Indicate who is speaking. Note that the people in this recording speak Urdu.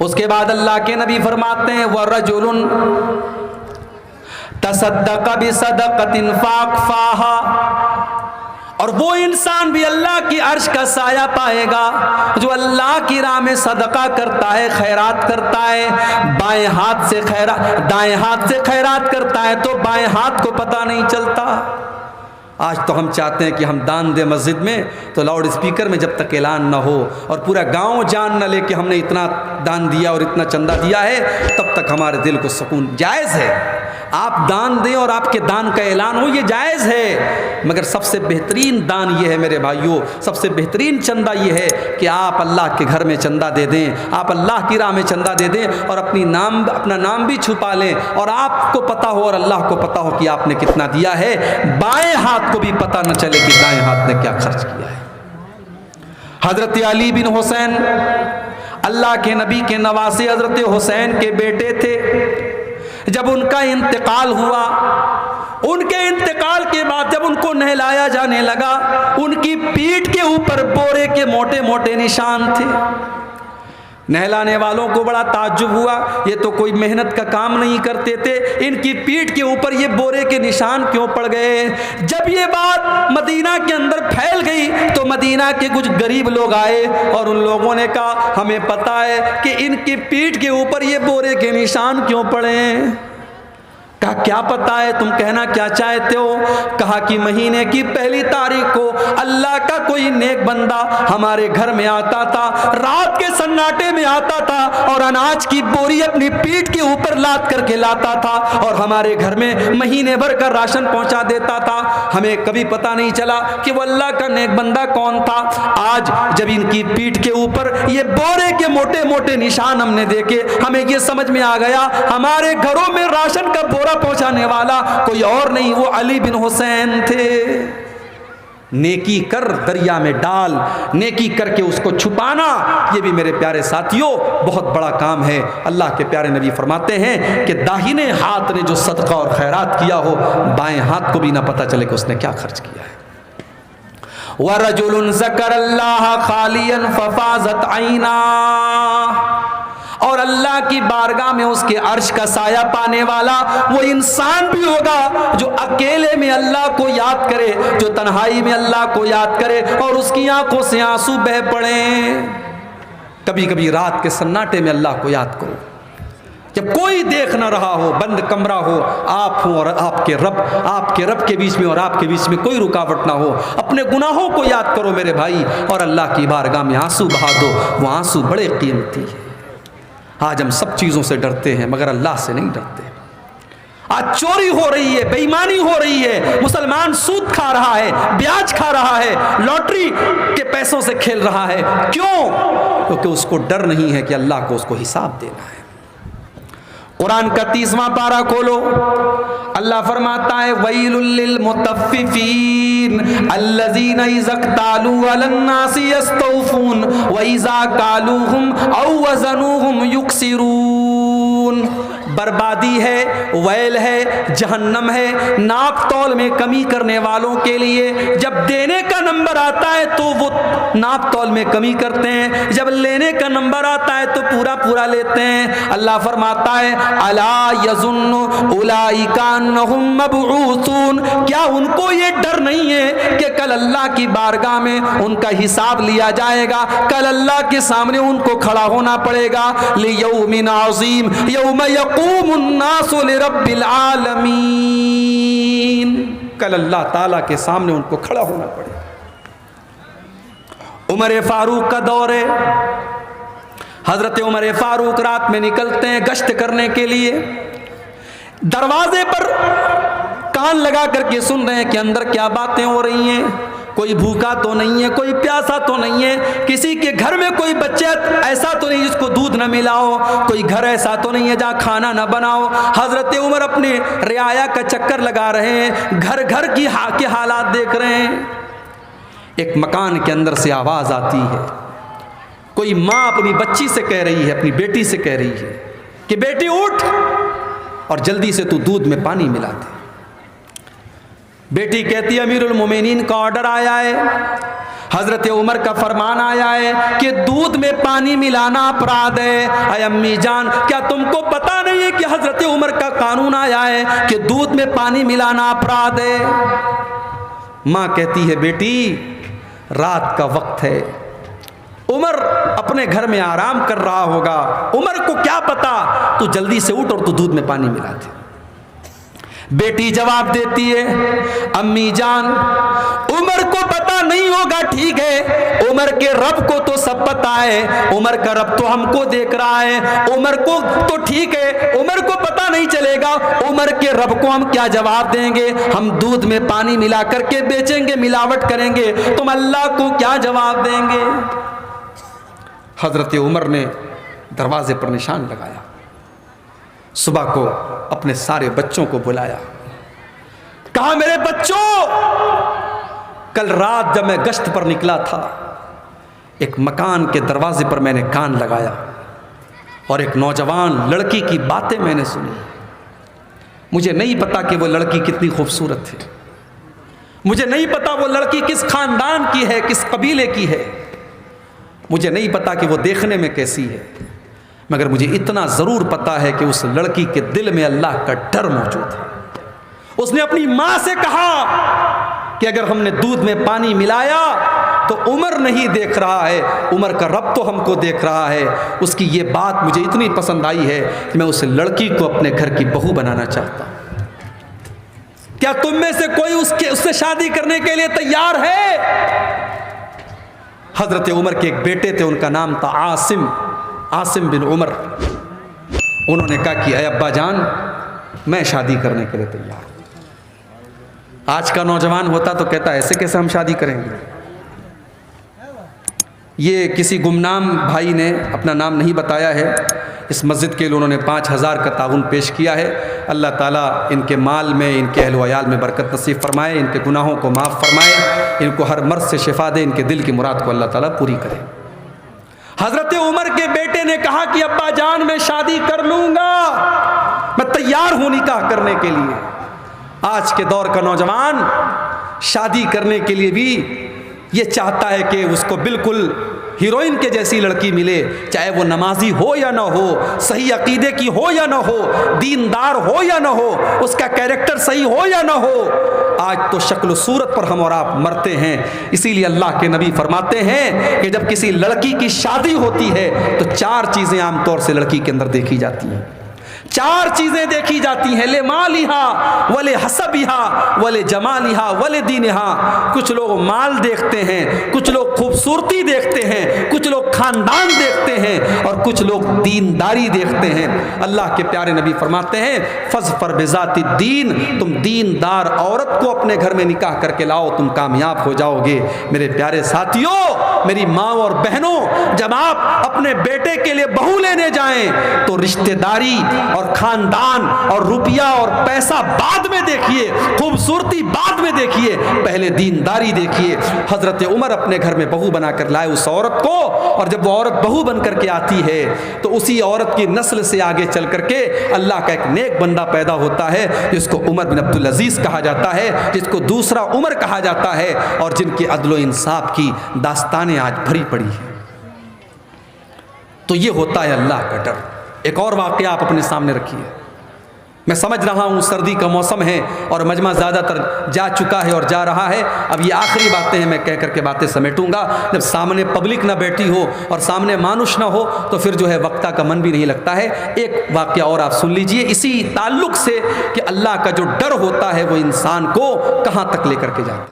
Speaker 1: اس کے بعد اللہ کے نبی فرماتے ہیں وَرَجُلٌ تَصَدَّقَ بِصَدَقَةٍ فَأَخْفَاهَا، اور وہ انسان بھی اللہ کی عرش کا سایہ پائے گا جو اللہ کی راہ میں صدقہ کرتا ہے، خیرات کرتا ہے، دائیں ہاتھ سے خیرات کرتا ہے تو بائیں ہاتھ کو پتہ نہیں چلتا۔ آج تو ہم چاہتے ہیں کہ ہم دان دیں مسجد میں تو لاؤڈ اسپیکر میں جب تک اعلان نہ ہو اور پورا گاؤں جان نہ لے کہ ہم نے اتنا دان دیا اور اتنا چندہ دیا ہے، تب تک ہمارے دل کو سکون۔ جائز ہے آپ دان دیں اور آپ کے دان کا اعلان ہو، یہ جائز ہے، مگر سب سے بہترین دان یہ ہے میرے بھائیوں، سب سے بہترین چندہ یہ ہے کہ آپ اللہ کے گھر میں چندہ دے دیں، آپ اللہ کی راہ میں چندہ دے دیں اور اپنا نام بھی چھپا لیں اور آپ کو پتہ ہو اور اللہ کو پتہ ہو کہ آپ نے کتنا دیا ہے، بائیں ہاتھ کو بھی پتہ نہ چلے کہ دائیں ہاتھ نے کیا خرچ کیا ہے۔ حضرت علی بن حسین، اللہ کے نبی کے نواسے حضرت حسین کے بیٹے تھے، جب ان کا انتقال ہوا، ان کے انتقال کے بعد جب ان کو نہلایا جانے لگا، ان کی پیٹھ کے اوپر بورے کے موٹے موٹے نشان تھے۔ نہلانے والوں کو بڑا تعجب ہوا، یہ تو کوئی محنت کا کام نہیں کرتے تھے، ان کی پیٹھ کے اوپر یہ بورے کے نشان کیوں پڑ گئے؟ جب یہ بات مدینہ کے اندر پھیل گئی تو مدینہ کے کچھ غریب لوگ آئے اور ان لوگوں نے کہا ہمیں پتہ ہے کہ ان کی پیٹھ کے اوپر یہ بورے کے نشان کیوں پڑے ہیں۔ کہا کیا پتہ ہے، تم کہنا کیا چاہتے ہو؟ کہا کہ مہینے کی پہلی تاریخ کو اللہ کا کوئی نیک بندہ ہمارے گھر میں آتا تھا، رات کے سناٹے میں آتا تھا اور اناج کی بوری اپنی پیٹھ کے اوپر لاد کر کے لاتا تھا اور ہمارے گھر میں مہینے بھر کا راشن پہنچا دیتا تھا۔ ہمیں کبھی پتہ نہیں چلا کہ وہ اللہ کا نیک بندہ کون تھا۔ آج جب ان کی پیٹھ کے اوپر یہ بورے کے موٹے موٹے نشان ہم نے دیکھے، ہمیں یہ سمجھ میں آ گیا ہمارے گھروں میں راشن کا بورا پہنچانے والا کوئی اور نہیں، وہ علی بن حسین تھے۔ نیکی کر دریا میں ڈال، نیکی کر کے اس کو چھپانا، یہ بھی میرے پیارے ساتھیوں بہت بڑا کام ہے۔ اللہ کے پیارے نبی فرماتے ہیں کہ داہنے ہاتھ نے جو صدقہ اور خیرات کیا ہو، بائیں ہاتھ کو بھی نہ پتہ چلے کہ اس نے کیا خرچ کیا ہے۔ وَرَجُلٌ ذَكَرَ اللَّهَ خَالِيًا فَفَاضَتْ عَيْنَاهُ، اور اللہ کی بارگاہ میں اس کے عرش کا سایہ پانے والا وہ انسان بھی ہوگا جو اکیلے میں اللہ کو یاد کرے، جو تنہائی میں اللہ کو یاد کرے اور اس کی آنکھوں سے آنسو بہہ پڑیں۔ کبھی کبھی رات کے سناٹے میں اللہ کو یاد کرو، جب کوئی دیکھ نہ رہا ہو، بند کمرہ ہو، آپ ہوں اور آپ کے رب کے بیچ میں اور آپ کے بیچ میں کوئی رکاوٹ نہ ہو، اپنے گناہوں کو یاد کرو میرے بھائی اور اللہ کی بارگاہ میں آنسو بہا دو۔ وہ آنسو بڑے قیمتی ہیں۔ آج ہم سب چیزوں سے ڈرتے ہیں مگر اللہ سے نہیں ڈرتے۔ آج چوری ہو رہی ہے، بے ایمانی ہو رہی ہے، مسلمان سود کھا رہا ہے، بیاج کھا رہا ہے، لاٹری کے پیسوں سے کھیل رہا ہے۔ کیوں؟ کیونکہ اس کو ڈر نہیں ہے کہ اللہ کو اس کو حساب دینا ہے۔ قرآن کا 30واں پارہ کھولو، اللہ فرماتا ہے وَيْلٌ لِّلْمُطَفِّفِينَ الَّذِينَ إِذَا اكْتَالُوا عَلَى النَّاسِ يَسْتَوْفُونَ وَإِذَا كَالُوهُمْ أَوْ وَزَنُوهُمْ يُخْسِرُونَ۔ بربادی ہے، ویل ہے، جہنم ہے ناپ تول میں کمی کرنے والوں کے لیے۔ جب دینے کا نمبر آتا ہے تو وہ ناپ تول میں کمی کرتے ہیں، جب لینے کا نمبر آتا ہے تو پورا پورا لیتے ہیں۔ اللہ فرماتا ہے الا یظن اولئک انہم مبعوثون، کیا ان کو یہ ڈر نہیں ہے کہ کل اللہ کی بارگاہ میں ان کا حساب لیا جائے گا، کل اللہ کے سامنے ان کو کھڑا ہونا پڑے گا۔ لیوم عظیم یوم یقوم الناس لرب العالمین، کل اللہ تعالیٰ کے سامنے ان کو کھڑا ہونا پڑے گا۔ عمر فاروق کا دور ہے، حضرت عمر فاروق رات میں نکلتے ہیں گشت کرنے کے لیے، دروازے پر کان لگا کر کے سن رہے ہیں کہ اندر کیا باتیں ہو رہی ہیں، کوئی بھوکا تو نہیں ہے، کوئی پیاسا تو نہیں ہے، کسی کے گھر میں کوئی بچہ ایسا تو نہیں جس کو دودھ نہ ملا ہو، کوئی گھر ایسا تو نہیں ہے جہاں کھانا نہ بنا ہو۔ حضرت عمر اپنے رعایا کا چکر لگا رہے ہیں، گھر گھر کے حالات دیکھ رہے ہیں۔ ایک مکان کے اندر سے آواز آتی ہے، کوئی ماں اپنی بچی سے کہہ رہی ہے، اپنی بیٹی سے کہہ رہی ہے کہ بیٹی اٹھ اور جلدی سے تو دودھ میں پانی ملا دے۔ بیٹی کہتی ہے امیر المومنین کا آرڈر آیا ہے۔ حضرت عمر کا فرمان آیا ہے کہ دودھ میں پانی ملانا اپرادھ ہے۔ اے امی جان، کیا تم کو پتا نہیں ہے کہ حضرت عمر کا قانون آیا ہے کہ دودھ میں پانی ملانا اپرادھ ہے؟ ماں کہتی ہے بیٹی رات کا وقت ہے، عمر اپنے گھر میں آرام کر رہا ہوگا، عمر کو کیا پتا، تو جلدی سے اٹھ اور تو دودھ میں پانی ملا دے۔ بیٹی جواب دیتی ہے امی جان عمر کو پتا نہیں ہوگا، ٹھیک ہے، عمر کے رب کو تو سب پتا ہے، عمر کا رب تو ہم کو دیکھ رہا ہے، عمر کو تو ٹھیک ہے، عمر کو پتا نہیں چلے گا، عمر کے رب کو ہم کیا جواب دیں گے؟ ہم دودھ میں پانی ملا کر کے بیچیں گے، ملاوٹ کریں گے، تم اللہ کو کیا جواب دیں گے؟ حضرت عمر نے دروازے پر نشان لگایا، صبح کو اپنے سارے بچوں کو بلایا، کہا میرے بچوں، کل رات جب میں گشت پر نکلا تھا، ایک مکان کے دروازے پر میں نے کان لگایا اور ایک نوجوان لڑکی کی باتیں میں نے سنی۔ مجھے نہیں پتا کہ وہ لڑکی کتنی خوبصورت ہے، مجھے نہیں پتا وہ لڑکی کس خاندان کی ہے، کس قبیلے کی ہے، مجھے نہیں پتا کہ وہ دیکھنے میں کیسی ہے، مگر مجھے اتنا ضرور پتا ہے کہ اس لڑکی کے دل میں اللہ کا ڈر موجود ہے۔ اس نے اپنی ماں سے کہا کہ اگر ہم نے دودھ میں پانی ملایا تو عمر نہیں دیکھ رہا ہے، عمر کا رب تو ہم کو دیکھ رہا ہے۔ اس کی یہ بات مجھے اتنی پسند آئی ہے کہ میں اس لڑکی کو اپنے گھر کی بہو بنانا چاہتا ہوں۔ کیا تم میں سے کوئی اس سے شادی کرنے کے لیے تیار ہے؟ حضرت عمر کے ایک بیٹے تھے، ان کا نام تھا عاصم بن عمر۔ انہوں نے کہا کہ اے ابا جان میں شادی کرنے کے لیے تیار ہوں۔ آج کا نوجوان ہوتا تو کہتا ایسے کیسے ہم شادی کریں گے؟ یہ کسی گمنام بھائی نے اپنا نام نہیں بتایا ہے، اس مسجد کے لیے انہوں نے 5000 کا تعاون پیش کیا ہے۔ اللہ تعالیٰ ان کے مال میں، ان کے اہل و عیال میں برکت نصیب فرمائے، ان کے گناہوں کو معاف فرمائے، ان کو ہر مرض سے شفا دے، ان کے دل کی مراد کو اللہ تعالیٰ پوری کرے۔ حضرت عمر کے بیٹے نے کہا کہ ابا جان میں شادی کر لوں گا، میں تیار ہوں نکاح کرنے کے لیے۔ آج کے دور کا نوجوان شادی کرنے کے لیے بھی یہ چاہتا ہے کہ اس کو بالکل ہیروئن کے جیسی لڑکی ملے، چاہے وہ نمازی ہو یا نہ ہو، صحیح عقیدے کی ہو یا نہ ہو، دیندار ہو یا نہ ہو، اس کا کیریکٹر صحیح ہو یا نہ ہو۔ آج تو شکل و صورت پر ہم اور آپ مرتے ہیں، اسی لیے اللہ کے نبی فرماتے ہیں کہ جب کسی لڑکی کی شادی ہوتی ہے تو 4 چیزیں عام طور سے لڑکی کے اندر دیکھی جاتی ہیں، 4 چیزیں دیکھی جاتی ہیں، لمالہا ولحسبہا ولجمالہا ولدینہا۔ کچھ لوگ مال دیکھتے ہیں، کچھ لوگ خوبصورتی دیکھتے ہیں، کچھ لوگ خاندان دیکھتے ہیں، اور کچھ لوگ دینداری دیکھتے ہیں۔ اللہ کے پیارے نبی فرماتے ہیں فاظفر بذات الدین، تم دیندار عورت کو اپنے گھر میں نکاح کر کے لاؤ، تم کامیاب ہو جاؤ گے۔ میرے پیارے ساتھیوں، میری ماں اور بہنوں، جب آپ اپنے بیٹے کے لیے بہو لینے جائیں تو رشتہ داری اور خاندان اور روپیہ اور پیسہ بعد میں دیکھیے، خوبصورتی بعد میں دیکھیے، پہلے دینداری دیکھیے۔ حضرت عمر اپنے گھر میں بہو بنا کر لائے اس عورت کو، اور جب وہ عورت بہو بن کر کے آتی ہے تو اسی عورت کی نسل سے آگے چل کر کے اللہ کا ایک نیک بندہ پیدا ہوتا ہے جس کو عمر بن عبدالعزیز کہا جاتا ہے، جس کو دوسرا عمر کہا جاتا ہے، اور جن کی عدل و انصاف کی داستانیں آج بھری پڑی ہیں۔ تو یہ ہوتا ہے اللہ کا ڈر۔ ایک اور واقعہ آپ اپنے سامنے رکھیے۔ میں سمجھ رہا ہوں سردی کا موسم ہے اور مجمع زیادہ تر جا چکا ہے اور جا رہا ہے، اب یہ آخری باتیں ہیں، میں کہہ کر کے باتیں سمیٹوں گا۔ جب سامنے پبلک نہ بیٹھی ہو اور سامنے مانوش نہ ہو تو پھر جو ہے وقتہ کا من بھی نہیں لگتا ہے۔ ایک واقعہ اور آپ سن لیجئے اسی تعلق سے کہ اللہ کا جو ڈر ہوتا ہے وہ انسان کو کہاں تک لے کر کے جاتا ہے۔